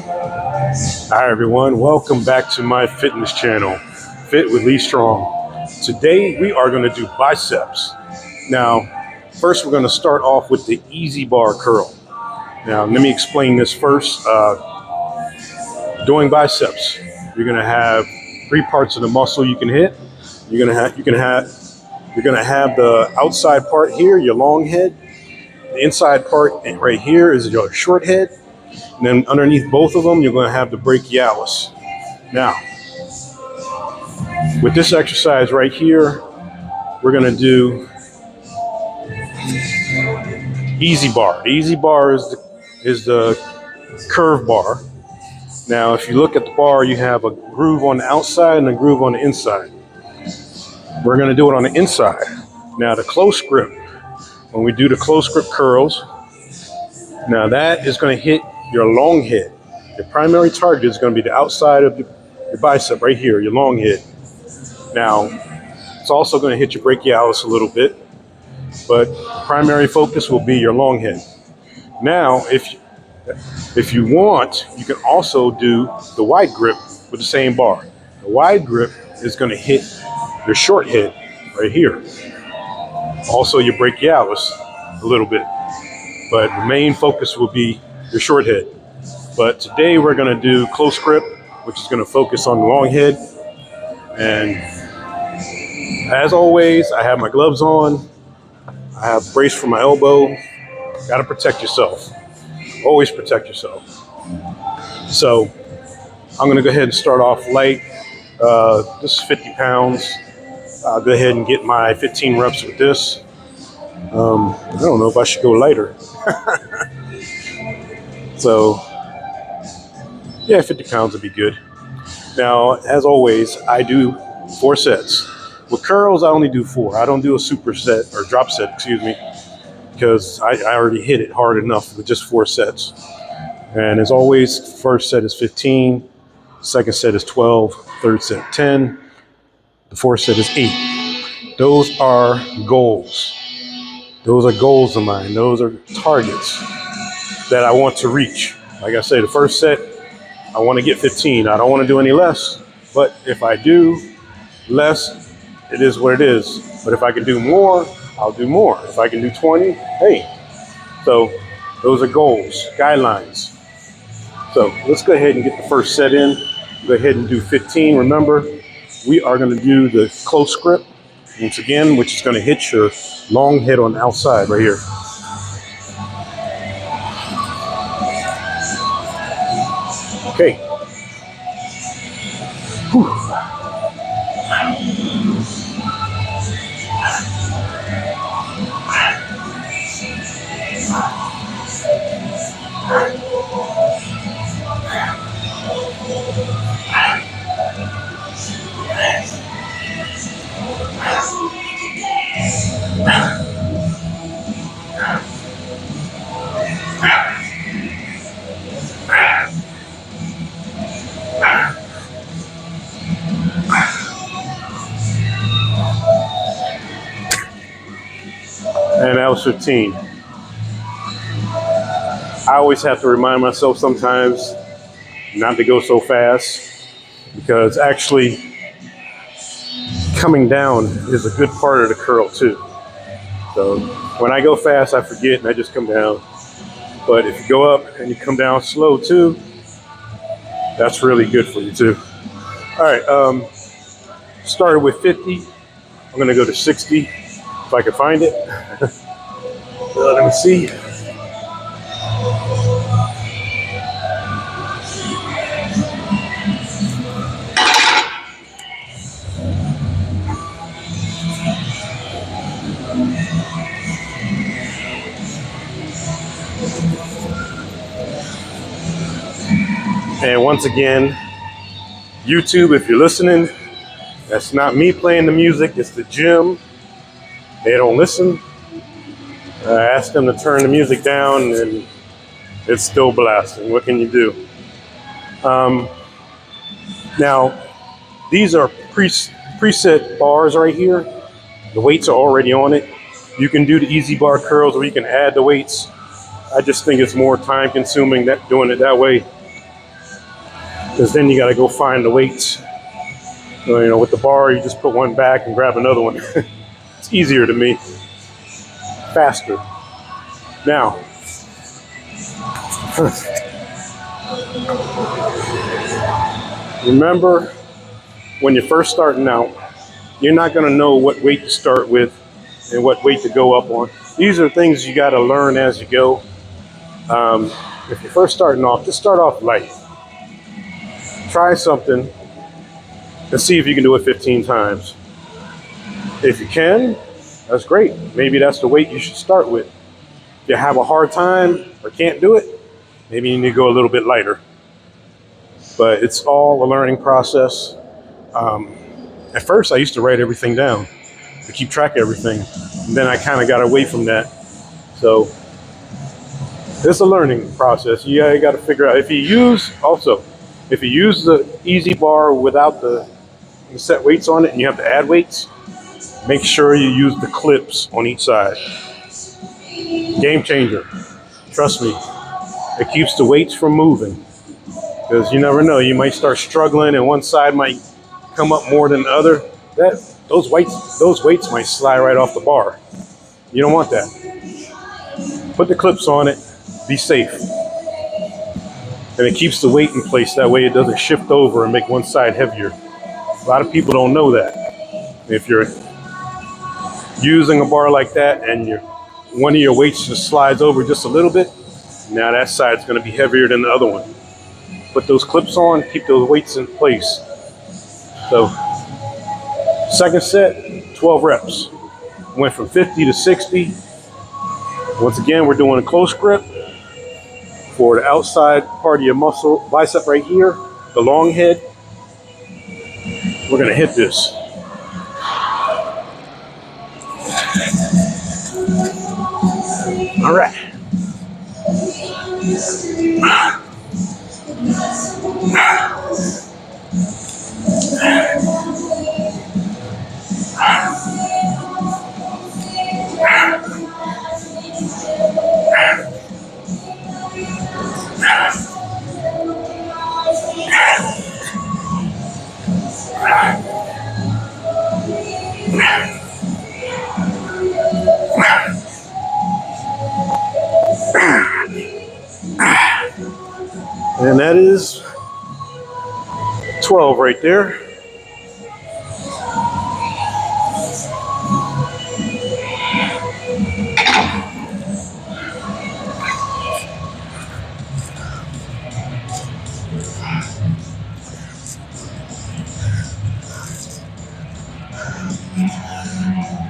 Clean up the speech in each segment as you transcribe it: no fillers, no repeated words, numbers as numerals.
Hi everyone, welcome back to my fitness channel, Fit with Lee Strong. Today we are going to do biceps. Now, first we're going to start off with the easy bar curl. Now, let me explain this first. Doing biceps, you're going to have three parts of the muscle you can hit. You're going to have the outside part here, your long head. The inside part right here is your short head. And then underneath both of them, you're going to have the brachialis. Now, with this exercise right here, we're going to do easy bar. The easy bar is the curve bar. Now, if you look at the bar, you have a groove on the outside and a groove on the inside. We're going to do it on the inside. Now, the close grip, when we do the close grip curls, now that is going to hit your long head. The primary target is going to be the outside of your bicep right here, your long head. Now, it's also going to hit your brachialis a little bit, but primary focus will be your long head. Now, if you want, you can also do the wide grip with the same bar. The wide grip is going to hit your short head right here. Also your brachialis a little bit, but the main focus will be your short head. But today we're going to do close grip, which is going to focus on the long head. And as always, I have my gloves on. I have a brace for my elbow. Got to protect yourself. Always protect yourself. So I'm going to go ahead and start off light. This is 50 pounds. I'll go ahead and get my 15 reps with this. I don't know if I should go lighter. So, yeah, 50 pounds would be good. Now, as always, I do 4 sets. With curls, I only do 4. I don't do a superset or drop set, excuse me, because I already hit it hard enough with just 4 sets. And as always, first set is 15, second set is 12, third set 10, the fourth set is 8. Those are goals. Those are goals of mine. Those are targets that I want to reach. Like I say, the first set, I want to get 15. I don't want to do any less, but if I do less, it is what it is. But if I can do more, I'll do more. If I can do 20, hey. So those are goals, guidelines. So let's go ahead and get the first set in. Go ahead and do 15. Remember, we are going to do the close grip once again, which is going to hit your long head on the outside right here. Okay. Whew. And that was 15. I always have to remind myself sometimes not to go so fast, because actually coming down is a good part of the curl too. So when I go fast, I forget and I just come down. But if you go up and you come down slow too, that's really good for you too. All right, started with 50. I'm gonna go to 60 if I can find it. Let me see. And once again, YouTube, if you're listening, that's not me playing the music, it's the gym. They don't listen. I asked them to turn the music down and it's still blasting. What can you do? Now, these are preset bars right here. The weights are already on it. You can do the easy bar curls or you can add the weights. I just think it's more time consuming doing it that way. because then you got to go find the weights. You know, with the bar, you just put one back and grab another one. It's easier to me, faster. Now, remember, when you're first starting out, you're not going to know what weight to start with and what weight to go up on. These are things you got to learn as you go. If you're first starting off, just start off light. Try something and see if you can do it 15 times. If you can, that's great. Maybe that's the weight you should start with. If you have a hard time or can't do it, maybe you need to go a little bit lighter. But it's all a learning process. At first, I used to write everything down to keep track of everything. And then I kind of got away from that. So it's a learning process. You got to figure out if you use the easy bar without the set weights on it and you have to add weights, make sure you use the clips on each side. Game changer. Trust me. It keeps the weights from moving, because you never know. You might start struggling and one side might come up more than the other. Those weights might slide right off the bar. You don't want that. Put the clips on it. Be safe. And it keeps the weight in place. That way it doesn't shift over and make one side heavier. A lot of people don't know that. If you're using a bar like that and one of your weights just slides over just a little bit, now that side's going to be heavier than the other one. Put those clips on, keep those weights in place. So, second set, 12 reps. Went from 50 to 60. Once again, we're doing a close grip for the outside part of your muscle, bicep right here, the long head. We're going to hit this. All right. And that is 12 right there.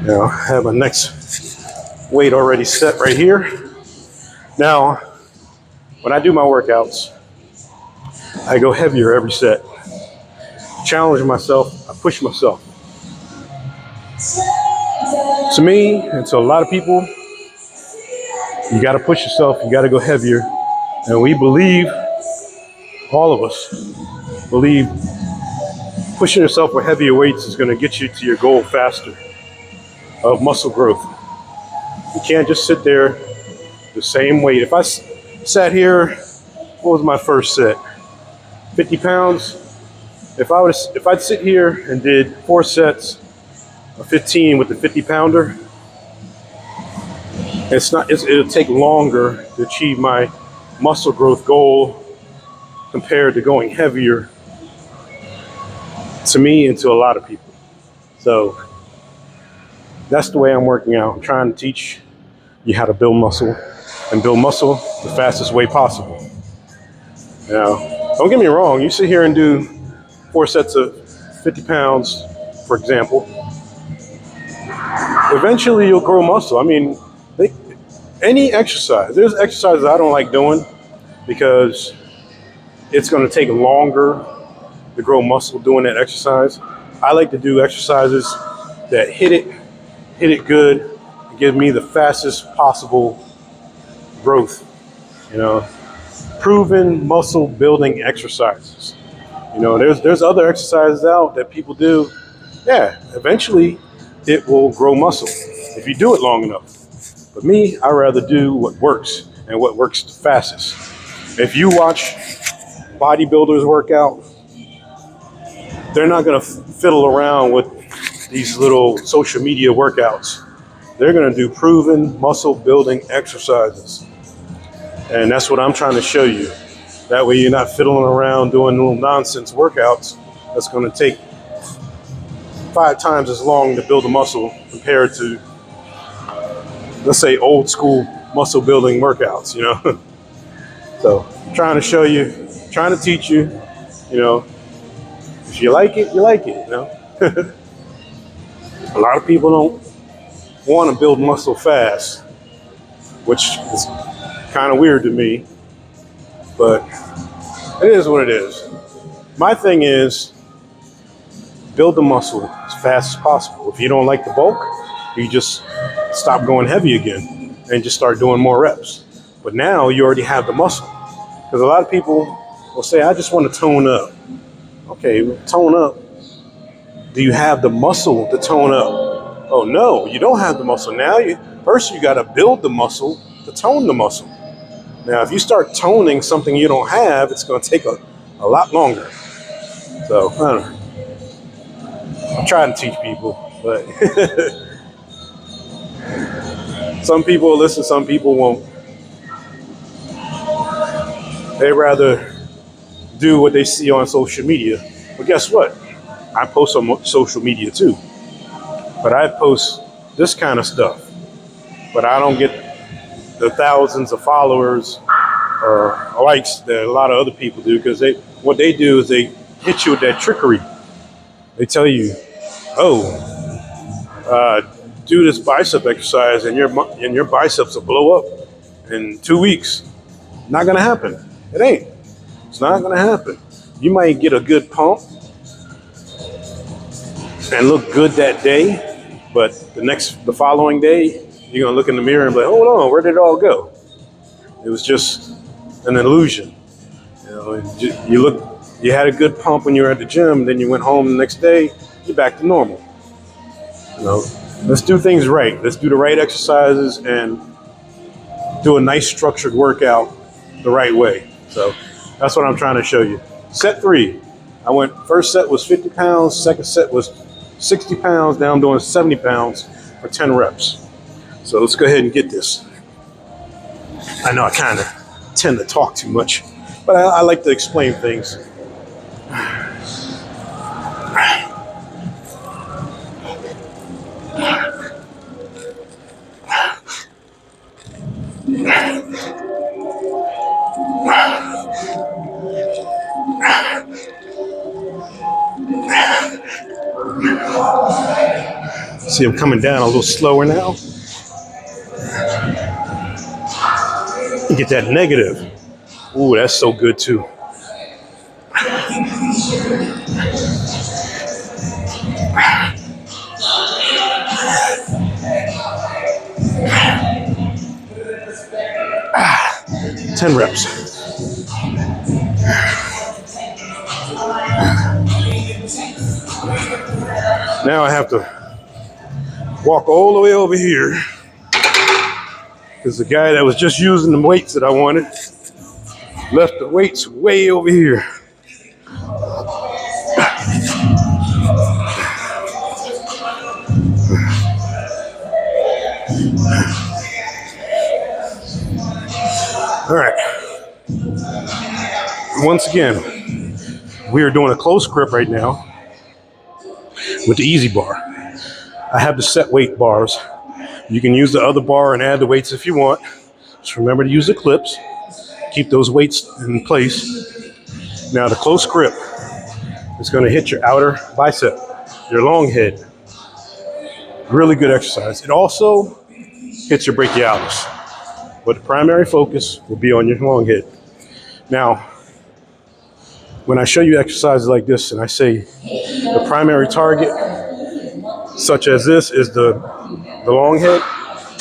Now I have my next weight already set right here. Now, when I do my workouts, I go heavier every set. Challenge myself, I push myself. To me, and to a lot of people, you gotta push yourself, you gotta go heavier. And we believe, all of us believe, pushing yourself with heavier weights is gonna get you to your goal faster of muscle growth. You can't just sit there the same weight. If I sat here, what was my first set? 50 pounds. If I'd sit here and did 4 sets of 15 with the 50 pounder, it'll take longer to achieve my muscle growth goal compared to going heavier, to me and to a lot of people. So that's the way I'm working out. I'm trying to teach you how to build muscle and build muscle the fastest way possible. Now, don't get me wrong, you sit here and do 4 sets of 50 pounds, for example, eventually you'll grow muscle. I mean, any exercise, there's exercises I don't like doing because it's going to take longer to grow muscle doing that exercise. I like to do exercises that hit it good, and give me the fastest possible growth, proven muscle building exercises. There's other exercises out that people do. Yeah, eventually it will grow muscle if you do it long enough. But me, I rather do what works and what works the fastest. If you watch bodybuilders work out, they're not going to fiddle around with these little social media workouts. They're going to do proven muscle building exercises. And that's what I'm trying to show you. That way you're not fiddling around doing little nonsense workouts that's going to take 5 times as long to build a muscle compared to, let's say, old school muscle building workouts, you know. So I'm trying to show you, trying to teach you, you know, if you like it, you like it, you know. A lot of people don't want to build muscle fast, which is kind of weird to me, but it is what it is. My thing is build the muscle as fast as possible. If you don't like the bulk, you just stop going heavy again and just start doing more reps. But now you already have the muscle. Because a lot of people will say, I just want to tone up. Okay, tone up. Do you have the muscle to tone up? Oh no, you don't have the muscle. Now first you got to build the muscle to tone the muscle. Now if you start toning something you don't have, it's going to take a lot longer. So I don't know. I'm trying to teach people, but some people will listen, some people won't. They rather do what they see on social media. But guess what? I post on social media too. But I post this kind of stuff. But I don't get the thousands of followers or likes that a lot of other people do, because what they do is they hit you with that trickery. They tell you, do this bicep exercise and your biceps will blow up in 2 weeks. Not gonna happen. It ain't. It's not gonna happen. You might get a good pump and look good that day, but the following day, you're gonna look in the mirror and be like, hold on, where did it all go? It was just an illusion. You know, you had a good pump when you were at the gym, then you went home the next day, you're back to normal. You know, let's do things right. Let's do the right exercises and do a nice structured workout the right way. So that's what I'm trying to show you. Set 3. First set was 50 pounds. Second set was 60 pounds. Now I'm doing 70 pounds for 10 reps. So let's go ahead and get this. I know I kind of tend to talk too much, but I like to explain things. 'See, I'm coming down a little slower now. Get that negative. Ooh, that's so good too. Ah, 10 reps. Now I have to walk all the way over here because the guy that was just using the weights that I wanted left the weights way over here. All right. Once again, we are doing a close grip right now with the easy bar. I have the set weight bars. You can use the other bar and add the weights if you want. Just remember to use the clips. Keep those weights in place. Now the close grip is going to hit your outer bicep, your long head. Really good exercise. It also hits your brachialis, but the primary focus will be on your long head. Now, when I show you exercises like this and I say the primary target, such as this, is the long head,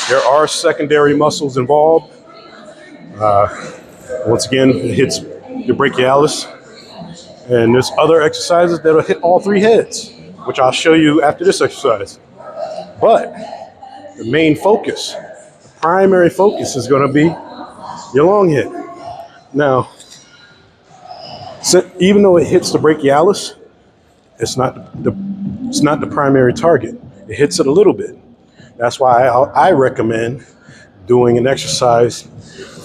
there are secondary muscles involved. Once again, it hits your brachialis. And there's other exercises that'll hit all 3 heads, which I'll show you after this exercise. But the main focus, the primary focus, is going to be your long head. Now, So even though it hits the brachialis, it's not the primary target. It hits it a little bit. That's why I recommend doing an exercise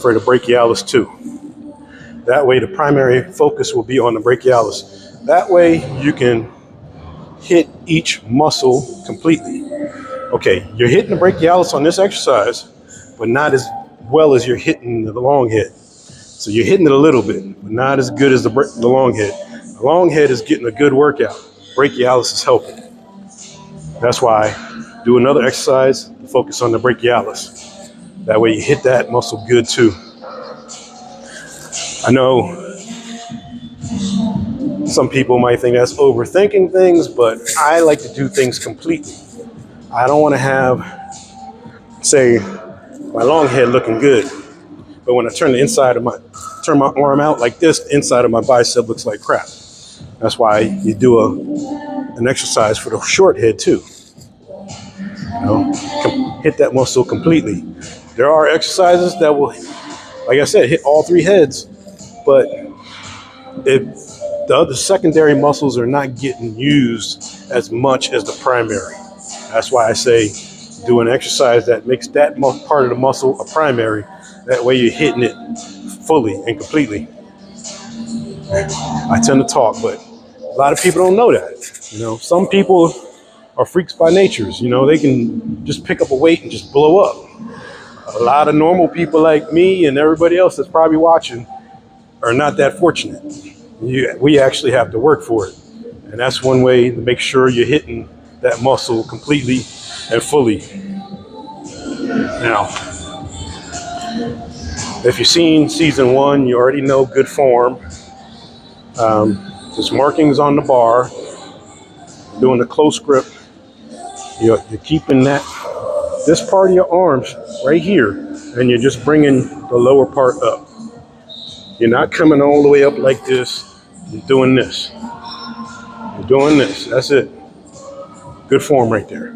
for the brachialis too. That way the primary focus will be on the brachialis. That way you can hit each muscle completely. Okay, you're hitting the brachialis on this exercise, but not as well as you're hitting the long head. So you're hitting it a little bit, but not as good as the long head. The long head is getting a good workout. Brachialis is helping. That's why do another exercise, focus on the brachialis. That way you hit that muscle good too. I know some people might think that's overthinking things, but I like to do things completely. I don't want to have, say, my long head looking good, but when I turn my arm out like this, the inside of my bicep looks like crap. That's why you do an exercise for the short head too. Hit that muscle completely. There are exercises that will, like I said, hit all three heads, but if the other secondary muscles are not getting used as much as the primary. That's why I say do an exercise that makes that part of the muscle a primary. That way you're hitting it fully and completely. I tend to talk, but a lot of people don't know that. Some people are freaks by natures. They can just pick up a weight and just blow up. A lot of normal people like me and everybody else that's probably watching are not that fortunate. We actually have to work for it. And that's one way to make sure you're hitting that muscle completely and fully. Now, if you've seen season 1, you already know good form. There's markings on the bar, doing the close grip. You're keeping this part of your arms right here, and you're just bringing the lower part up. You're not coming all the way up like this. You're doing this. You're doing this. That's it. Good form right there.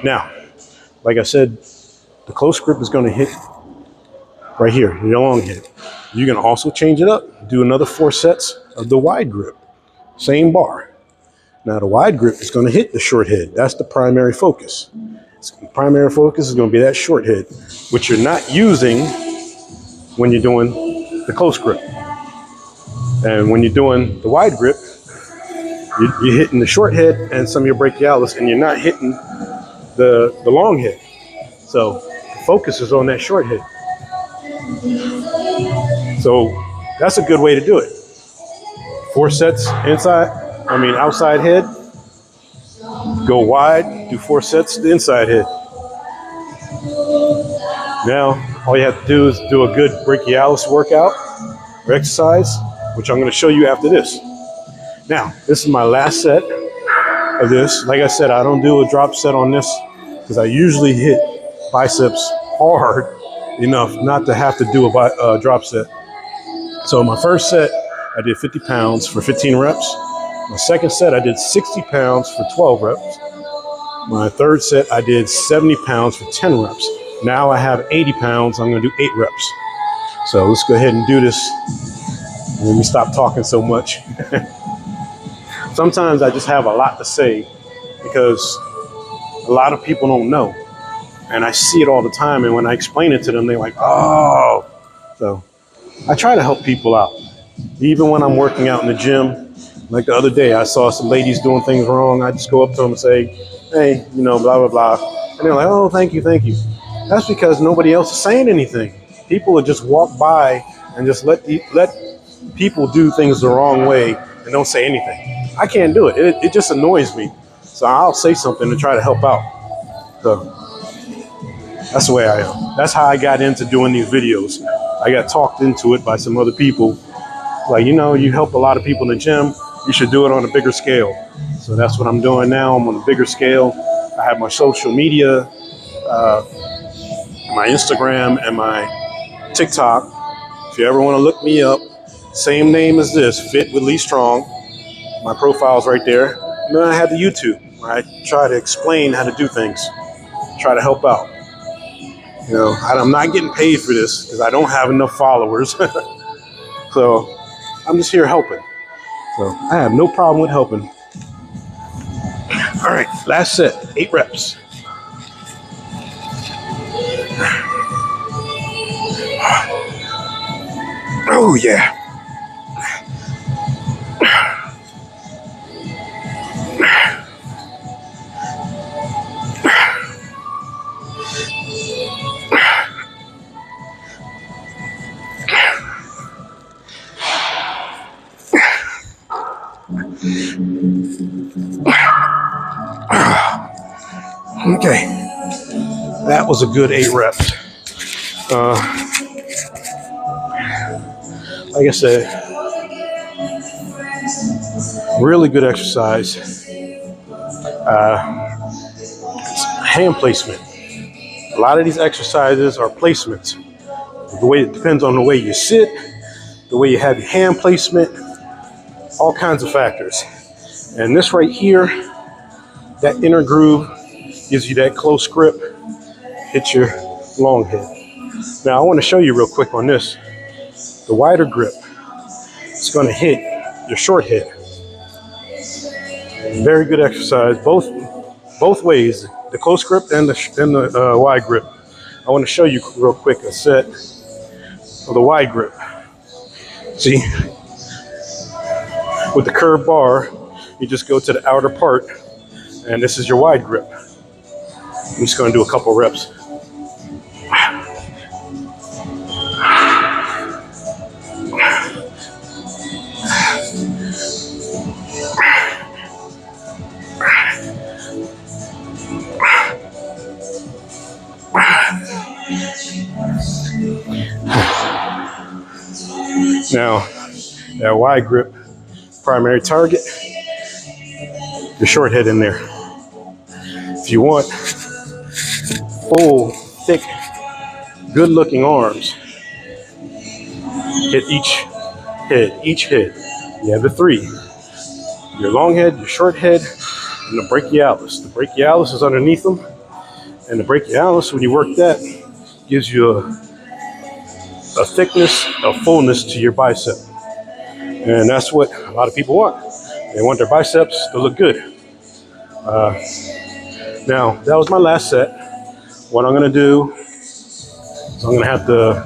Now, like I said, the close grip is going to hit right here, your long head. You can also change it up. Do another 4 sets of the wide grip. Same bar. Now the wide grip is going to hit the short head. That's the primary focus. The primary focus is going to be that short head, which you're not using when you're doing the close grip. And when you're doing the wide grip, you're hitting the short head and some of your brachialis, and you're not hitting the long head. So the focus is on that short head. So that's a good way to do it. 4 sets outside head. Go wide, do 4 sets to the inside head. Now, all you have to do is do a good brachialis workout or exercise, which I'm going to show you after this. Now, this is my last set of this. Like I said, I don't do a drop set on this because I usually hit biceps hard enough not to have to do a drop set. So my first set, I did 50 pounds for 15 reps. My second set, I did 60 pounds for 12 reps. My third set, I did 70 pounds for 10 reps. Now I have 80 pounds. I'm going to do 8 reps. So let's go ahead and do this. Let me stop talking so much. Sometimes I just have a lot to say because a lot of people don't know. And I see it all the time. And when I explain it to them, they're like, oh. So I try to help people out. Even when I'm working out in the gym, like the other day, I saw some ladies doing things wrong. I just go up to them and say, hey, blah, blah, blah. And they're like, oh, thank you, thank you. That's because nobody else is saying anything. People will just walk by and just let people do things the wrong way and don't say anything. I can't do it. It just annoys me. So I'll say something to try to help out. So that's the way I am. That's how I got into doing these videos. I got talked into it by some other people. Like, you help a lot of people in the gym. You should do it on a bigger scale. So that's what I'm doing now. I'm on a bigger scale. I have my social media, my Instagram and my TikTok. If you ever want to look me up, same name as this, Fit with Lee Strong. My profile's right there. And then I have the YouTube where I try to explain how to do things, try to help out. I'm not getting paid for this because I don't have enough followers. So I'm just here helping. So I have no problem with helping. All right, last set, 8 reps. Oh yeah. Okay, that was a good 8 reps. Like I said, really good exercise. Hand placement. A lot of these exercises are placements. The way it depends on the way you sit, the way you have your hand placement, all kinds of factors. And this right here, that inner groove gives you that close grip, hit your long head. Now I want to show you real quick on this. The wider grip, it's going to hit your short head. Very good exercise, both ways, the close grip and the wide grip. I want to show you real quick a set of the wide grip. See, with the curved bar, you just go to the outer part, and this is your wide grip. I'm just going to do a couple reps. Now, that wide grip, primary target, your short head in there. If you want full, thick, good-looking arms, hit each head. You have the 3. Your long head, your short head, and the brachialis. The brachialis is underneath them, and the brachialis, when you work that, gives you a thickness, a fullness to your bicep. And that's what a lot of people want. They want their biceps to look good. Now, that was my last set. What I'm gonna do is I'm gonna have to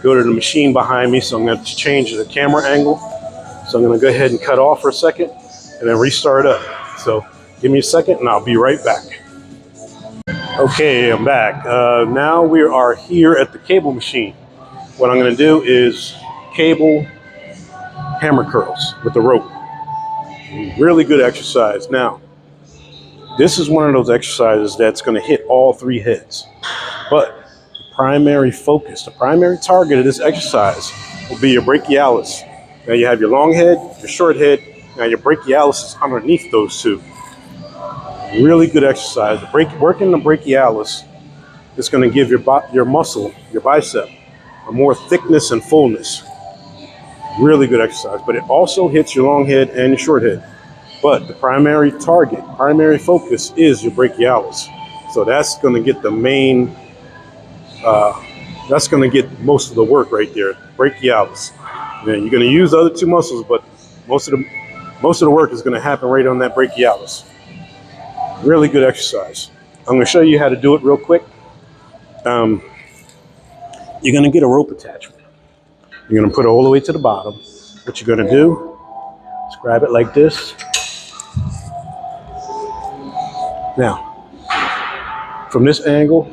go to the machine behind me, so I'm gonna have to change the camera angle. So I'm gonna go ahead and cut off for a second and then restart up. So give me a second and I'll be right back. Okay, I'm back. Now we are here at the cable machine. What I'm gonna do is cable hammer curls with the rope. Really good exercise. Now, this is one of those exercises that's going to hit all 3 heads. But the primary focus, the primary target of this exercise will be your brachialis. Now you have your long head, your short head. Now your brachialis is underneath those 2. Really good exercise. Working the brachialis is going to give your muscle, your bicep, a more thickness and fullness. Really good exercise, but it also hits your long head and your short head. But the primary target, primary focus is your brachialis. So that's going to get the main, that's going to get most of the work right there, brachialis. And you're going to use the other 2 muscles, but most of the work is going to happen right on that brachialis. Really good exercise. I'm going to show you how to do it real quick. You're going to get a rope attachment. You're going to put it all the way to the bottom. What you're going to do is grab it like this. Now, from this angle,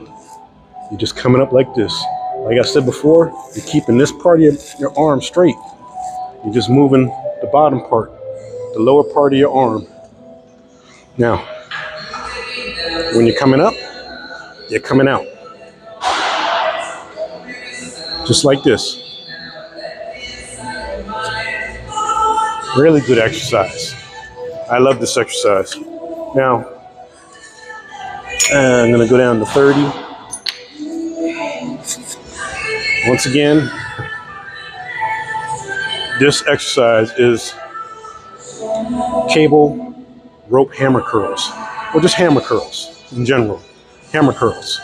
you're just coming up like this. Like I said before, you're keeping this part of your arm straight. You're just moving the bottom part, the lower part of your arm. Now, when you're coming up, you're coming out. Just like this. Really good exercise. I love this exercise. Now, I'm gonna go down to 30. Once again, this exercise is cable rope hammer curls, or just hammer curls in general. Hammer curls.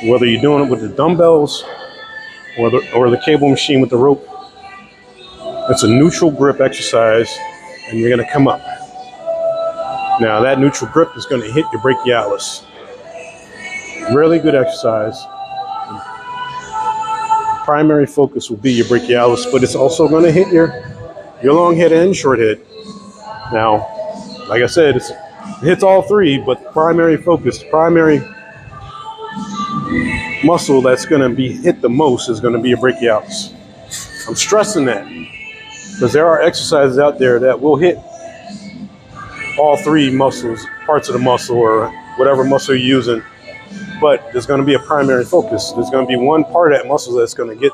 Whether you're doing it with the dumbbells or the cable machine with the rope, It's a neutral grip exercise, and you're going to come up. Now, that neutral grip is going to hit your brachialis. Really good exercise. Primary focus will be your brachialis, but it's also going to hit your long head and short head. Now, like I said, it hits all three, but primary focus, primary muscle that's going to be hit the most is going to be your brachialis. I'm stressing that because there are exercises out there that will hit all three muscles, parts of the muscle or whatever muscle you're using, but there's going to be a primary focus. There's going to be one part of that muscle that's going to get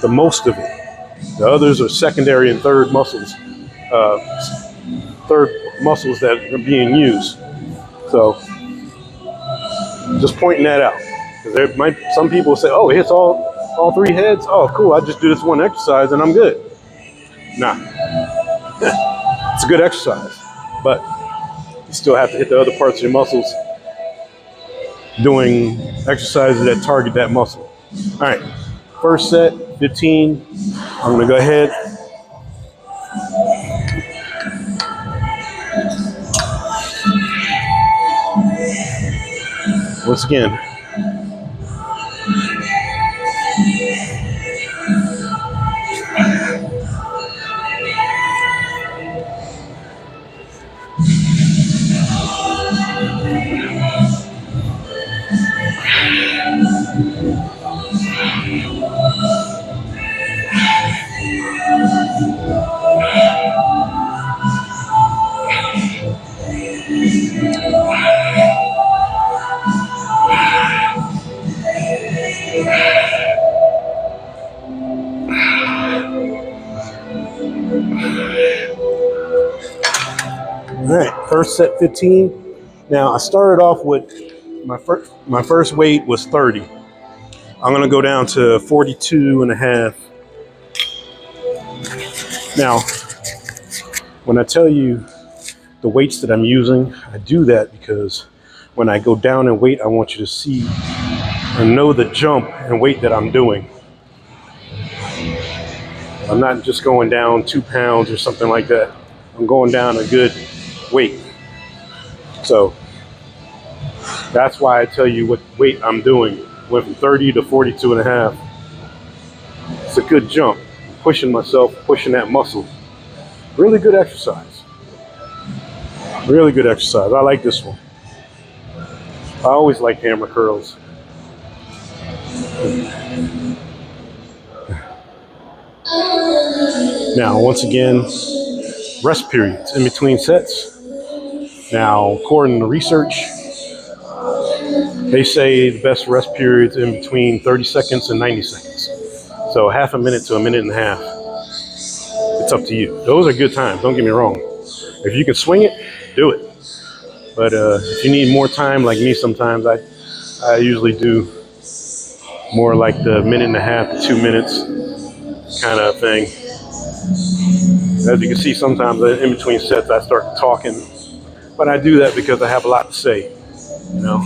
the most of it. The others are secondary and third muscles that are being used. So just pointing that out. There might some people say, "Oh, it hits all three heads. Oh, cool! I just do this one exercise and I'm good." Nah, it's a good exercise, but you still have to hit the other parts of your muscles doing exercises that target that muscle. All right, first set, 15. I'm gonna go ahead. Once again. All right, first set 15. Now I started off with my first weight was 30. I'm gonna go down to 42 and a half. Now, when I tell you the weights that I'm using, I do that because when I go down in weight, I want you to see and know the jump and weight that I'm doing. I'm not just going down 2 pounds or something like that. I'm going down a good weight. So that's why I tell you what weight I'm doing. Went from 30 to 42 and a half. It's a good jump. Pushing myself, pushing that muscle. Really good exercise. Really good exercise. I like this one. I always like hammer curls. Now, once again, rest periods in between sets. Now, according to research, they say the best rest periods in between 30 seconds and 90 seconds. So half a minute to a minute and a half. It's up to you. Those are good times, don't get me wrong. If you can swing it, do it. But if you need more time, like me sometimes, I usually do more like the minute and a half to 2 minutes kind of thing. As you can see, sometimes in between sets, I start talking. But I do that because I have a lot to say, you know.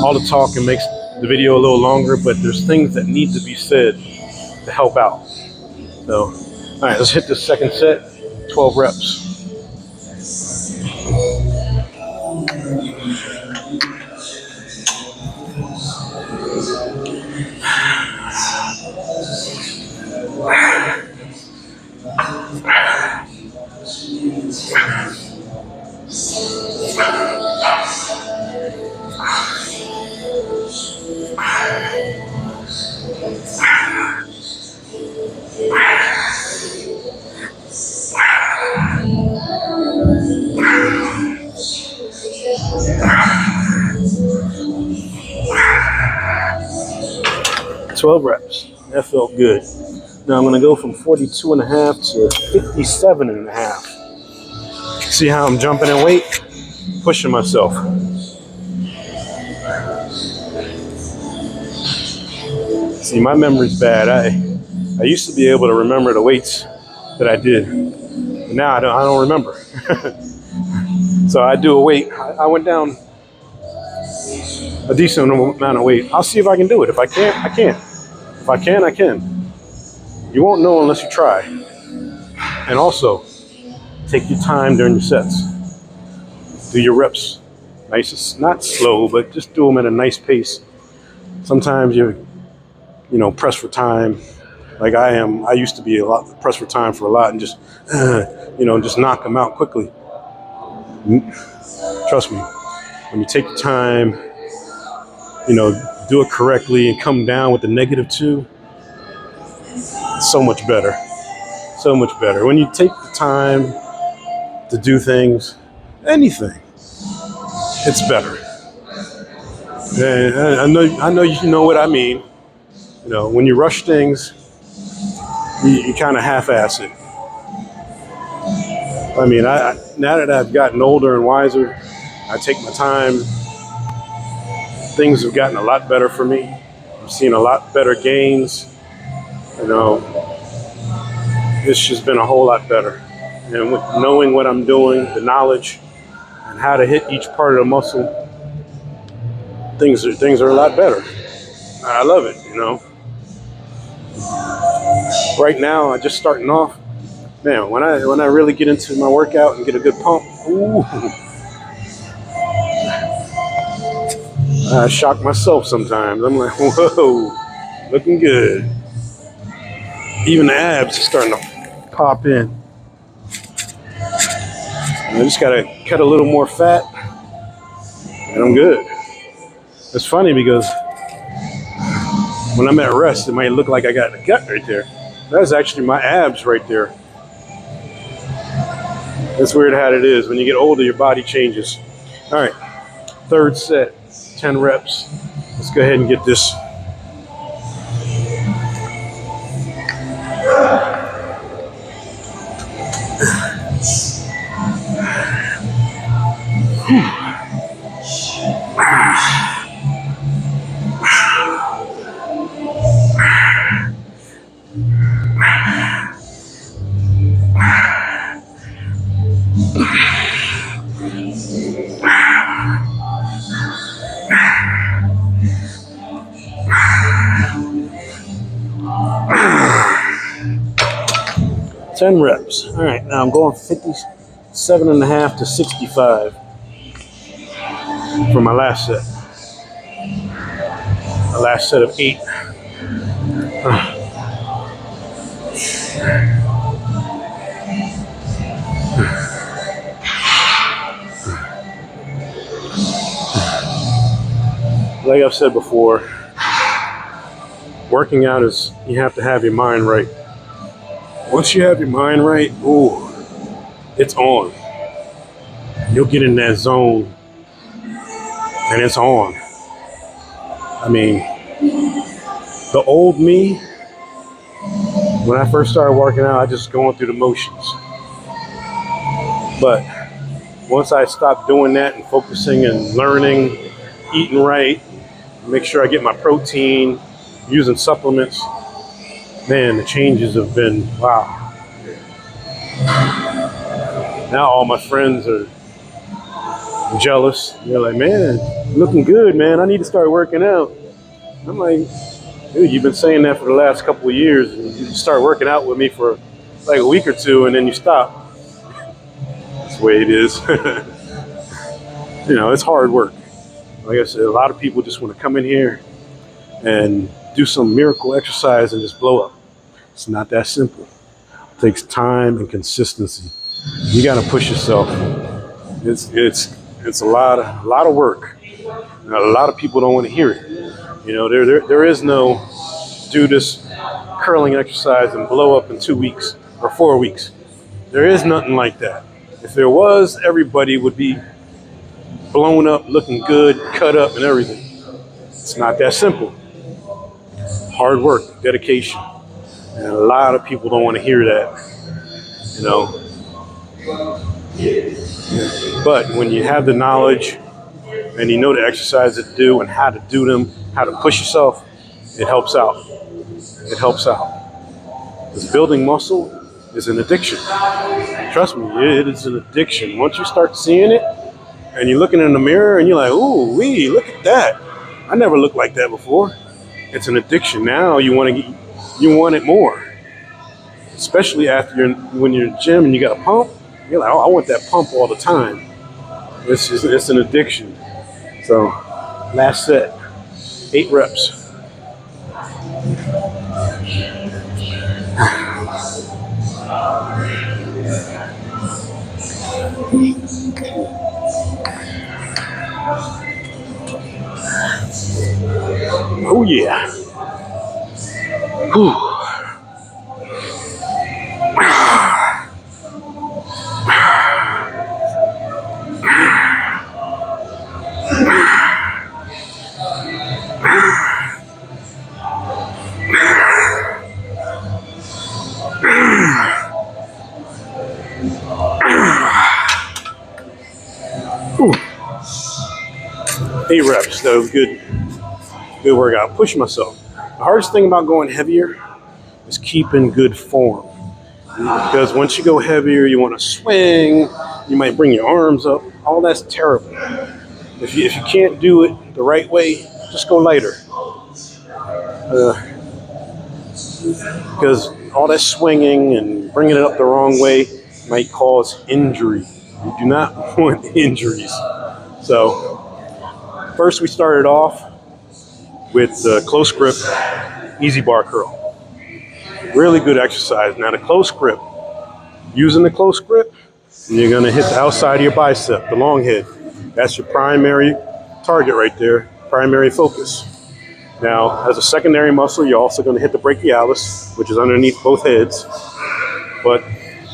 All the talking makes the video a little longer, but there's things that need to be said to help out. So, all right, let's hit this second set, 12 reps. Twelve reps. That felt good. Now I'm going to go from 42 and a half to 57 and a half. See how I'm jumping in weight? Pushing myself. See, my memory's bad. I used to be able to remember the weights that I did. But now I don't remember. So I do a weight. I went down a decent amount of weight. I'll see if I can do it. If I can't, I can't. If I can, I can. You won't know unless you try. And also, take your time during your sets. Do your reps nice, not slow, but just do them at a nice pace. Sometimes you press for time, like I am. I used to be a lot press for time for a lot, and just just knock them out quickly. Trust me, when you take the time, do it correctly and come down with the -2, it's so much better. So much better. When you take the time to do things, anything, it's better. And I know you know what I mean. When you rush things, you kind of half-ass it. I mean, now that I've gotten older and wiser, I take my time. Things have gotten a lot better for me. I'm seeing a lot better gains. It's just been a whole lot better. And with knowing what I'm doing, the knowledge, and how to hit each part of the muscle, things are a lot better. I love it, Right now, I'm just starting off. Man, when I really get into my workout and get a good pump, ooh, I shock myself sometimes. I'm like, whoa, looking good. Even the abs are starting to pop in. I just gotta cut a little more fat, and I'm good. It's funny because when I'm at rest, it might look like I got a gut right there. That's actually my abs right there. It's weird how it is. When you get older, your body changes. All right, third set, 10 reps. Let's go ahead and get this. Ten reps. All right, now I'm going 57.5 to 65 for my last set. My last set of 8. Like I've said before, working out is, you have to have your mind right. Once you have your mind right, ooh, it's on. You'll get in that zone and it's on. I mean, the old me, when I first started working out, I just going through the motions. But once I stopped doing that and focusing and learning, eating right, make sure I get my protein, using supplements, man, the changes have been, wow. Now all my friends are jealous. They're like, man, looking good, man. I need to start working out. I'm like, dude, you've been saying that for the last couple of years. You start working out with me for like a week or two, and then you stop. That's the way it is. It's hard work. Like I said, a lot of people just want to come in here and do some miracle exercise and just blow up. It's not that simple. It takes time and consistency. You got to push yourself. It's a lot of work. And a lot of people don't want to hear it. There is no do this curling exercise and blow up in 2 weeks or 4 weeks. There is nothing like that. If there was, everybody would be blown up, looking good, cut up and everything. It's not that simple. Hard work, dedication. And a lot of people don't want to hear that, But when you have the knowledge and you know the exercises to do and how to do them, how to push yourself, it helps out. It helps out. Because building muscle is an addiction. Trust me, it is an addiction. Once you start seeing it and you're looking in the mirror and you're like, ooh, wee, look at that. I never looked like that before. it's an addiction. Now you want it more, especially after when you're in the gym and you got a pump. You're like, oh, I want that pump all the time. It's an addiction. So last set, 8 reps. Oh yeah. Whew. Ooh. 8 reps. That was good. Good workout. Push myself. The hardest thing about going heavier is keeping good form. Because once you go heavier, you want to swing. You might bring your arms up. All that's terrible. If you can't do it the right way, just go lighter. Because all that swinging and bringing it up the wrong way might cause injury. You do not want injuries. So first we started off with the close grip easy bar curl. Really good exercise. Now the close grip, using the close grip, you're going to hit the outside of your bicep, the long head. That's your primary target right there, primary focus. Now as a secondary muscle, you're also going to hit the brachialis, which is underneath both heads. But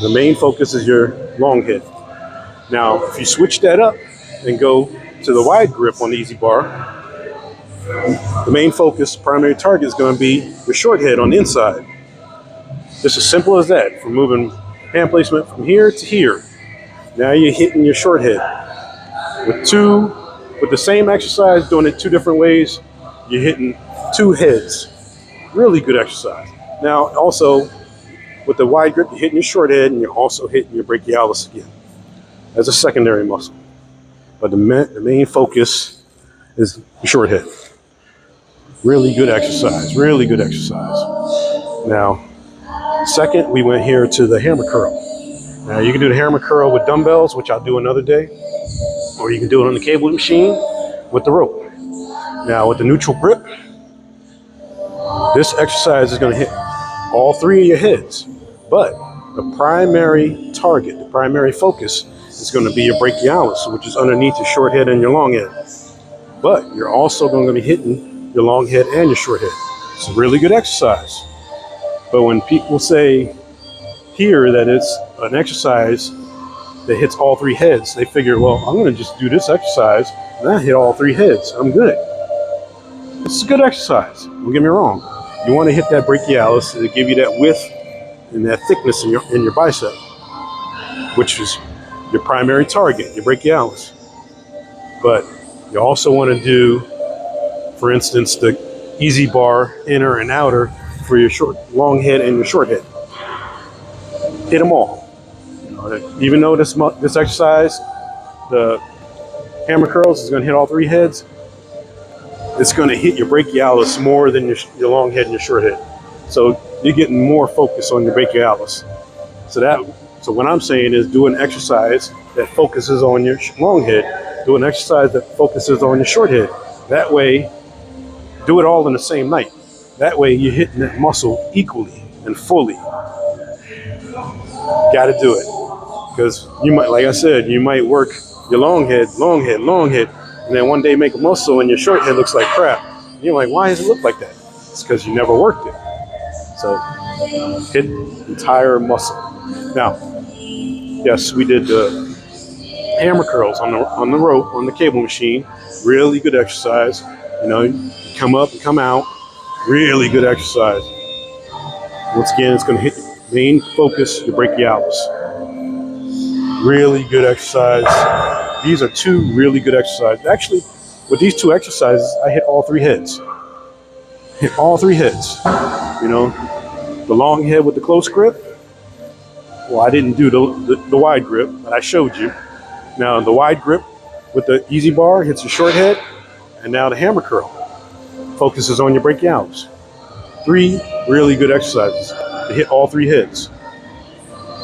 the main focus is your long head. Now, if you switch that up and go to the wide grip on the easy bar, the main focus, primary target is going to be your short head on the inside. Just as simple as that, from moving hand placement from here to here. Now you're hitting your short head. With the same exercise, doing it 2 different ways, you're hitting 2 heads. Really good exercise. Now, also, with the wide grip, you're hitting your short head and you're also hitting your brachialis again as a secondary muscle. But the main focus is your short head. Really good exercise, really good exercise. Now, second, we went here to the hammer curl. Now, you can do the hammer curl with dumbbells, which I'll do another day, or you can do it on the cable machine with the rope. Now, with the neutral grip, this exercise is going to hit all 3 of your heads, but the primary target, the primary focus is going to be your brachialis, which is underneath your short head and your long head. But you're also going to be hitting your long head and your short head. It's a really good exercise. But when people say here that it's an exercise that hits all 3 heads, they figure, well, I'm going to just do this exercise and I hit all 3 heads. I'm good. It's a good exercise. Don't get me wrong. You want to hit that brachialis to give you that width and that thickness in your bicep, which is your primary target, your brachialis. But you also want to do, for instance, the easy bar inner and outer for your long head and your short head. Hit them all. Even though this exercise, the hammer curls, is going to hit all 3 heads, it's going to hit your brachialis more than your long head and your short head. So you're getting more focus on your brachialis. So what I'm saying is do an exercise that focuses on your long head. Do an exercise that focuses on your short head. That way, do it all in the same night. That way you're hitting that muscle equally and fully. Got to do it. Because you might, like I said, you might work your long head, and then one day make a muscle and your short head looks like crap. And you're like, why does it look like that? It's because you never worked it. So hit entire muscle. Now, yes, we did the hammer curls on the rope, on the cable machine. Really good exercise. You come up and come out. Really good exercise. Once again, it's going to hit your main focus, your brachialis. Really good exercise. These are 2 really good exercises. Actually, with these 2 exercises, I hit all 3 heads. Hit all 3 heads. The long head with the close grip. Well, I didn't do the wide grip, but I showed you. Now, the wide grip with the easy bar hits the short head, and now the hammer curl. focuses on your brachialis. 3 really good exercises to hit all 3 heads.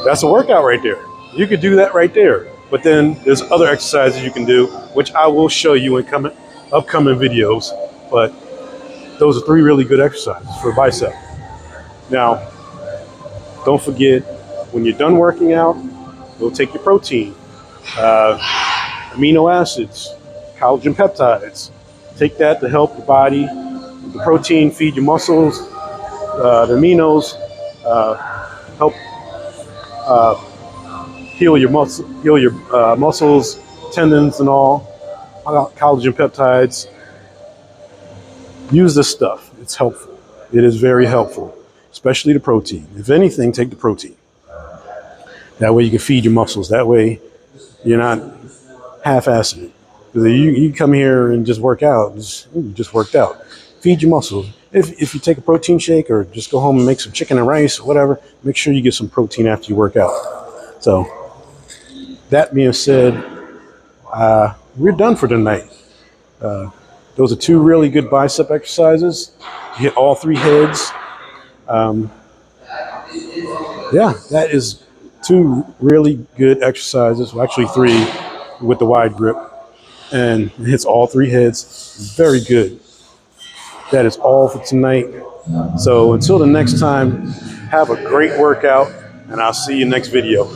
That's a workout right there. You could do that right there. But then there's other exercises you can do, which I will show you in upcoming videos. But those are 3 really good exercises for bicep. Now, don't forget, when you're done working out, go take your protein, amino acids, collagen peptides. Take that to help the body. The protein feed your muscles. The aminos help heal your muscles, tendons, and all. Collagen peptides. Use this stuff. It's helpful. It is very helpful, especially the protein. If anything, take the protein. That way you can feed your muscles. That way you're not half-assing it. Because you come here and just work out, you just worked out. Feed your muscles. If you take a protein shake or just go home and make some chicken and rice or whatever, make sure you get some protein after you work out. So that being said, we're done for tonight. Those are 2 really good bicep exercises. You hit all 3 heads. Yeah, that is 2 really good exercises. Well, actually 3 with the wide grip. And it hits all 3 heads. Very good. That is all for tonight. So until the next time, have a great workout, and I'll see you next video.